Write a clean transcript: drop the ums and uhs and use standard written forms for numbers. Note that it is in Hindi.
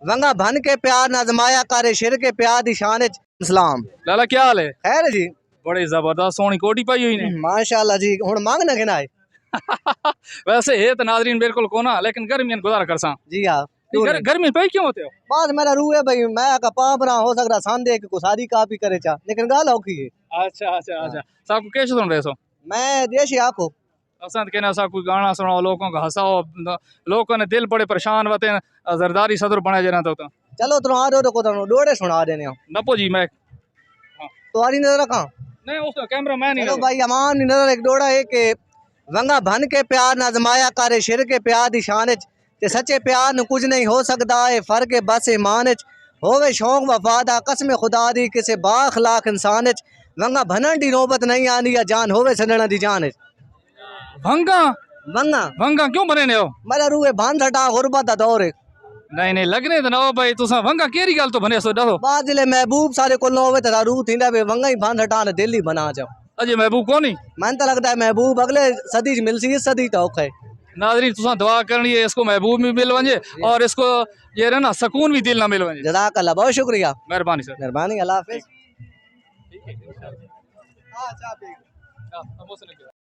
वंगा भन के प्यार नजमाया करे शिर के प्यार दी शान च इस्लाम। लाला क्या हाल है? खैर जी, बड़ी जबरदस्त सोनी कोटी पाई हुई ने। माशाल्लाह जी। हुण मांग ना गिना है। वैसे है तो नाजरीन बिल्कुल कोना, लेकिन गर्मियन गुजारा करसा। जी हाँ, क्यों नहीं? गर्मी पे क्यों होते हो? बात मेरा रूह है भाई, मैं का पाप ना हो सकता सांदे के कुसारी कापी करे चा, लेकिन गाल औखी है। अच्छा अच्छा अच्छा, सब कैसे सुन रहे हो? मैं देशी आखो असां तो कहना सा कोई गाना सुनाओ, लोगों को हंसाओ, लोगों ने दिल बड़े परेशान होते हैं, जरदारी सदर बना जाना तो चलो तुम आ रहे हो तो डोड़े सुना देने हो। नपो जी मैं तुम्हारी नजर रखा नहीं, उसका कैमरा मैन ही चलो है। भाई, अमान नजर एक डोड़ा है कि वंगा भन के प्यार नजमाया करे शिर के प्यार दी शान च, ते सच्चे प्यार न कुछ नहीं हो सकता है फर्क है बस ईमान च, होवे शौक वफादा कसम खुदा दी किसे बाखलाक इंसान च, वंगा भनन दी नौबत नहीं आनी या जान होवे छड़ना दी जान च। भंगा वंगा भंगा क्यों बने ने हो? मेरा रूह है भान हटा गुरबत दा दौर है। नहीं नहीं लगने तो ना हो भाई, तुसा भंगा केरी गल तो बने सो दसो। बाद जिले महबूब सारे को होवे ता रूह थींदा बे वंगा ही भान हटा ने दिल ही बना जाओ। अजय महबूब कौन ही? मन तो लगता है महबूब अगले सदी च मिलसी, इस सदी तो औखा है। नाजरीन तुसा दुआ करनी है इसको महबूब भी मिल वंजे और इसको ये रहे ना सुकून भी दिल ना मिल वंजे। जज़ाकल्लाह, बहुत शुक्रिया, मेहरबानी सर। मेहरबानी, अल्लाह हाफिज।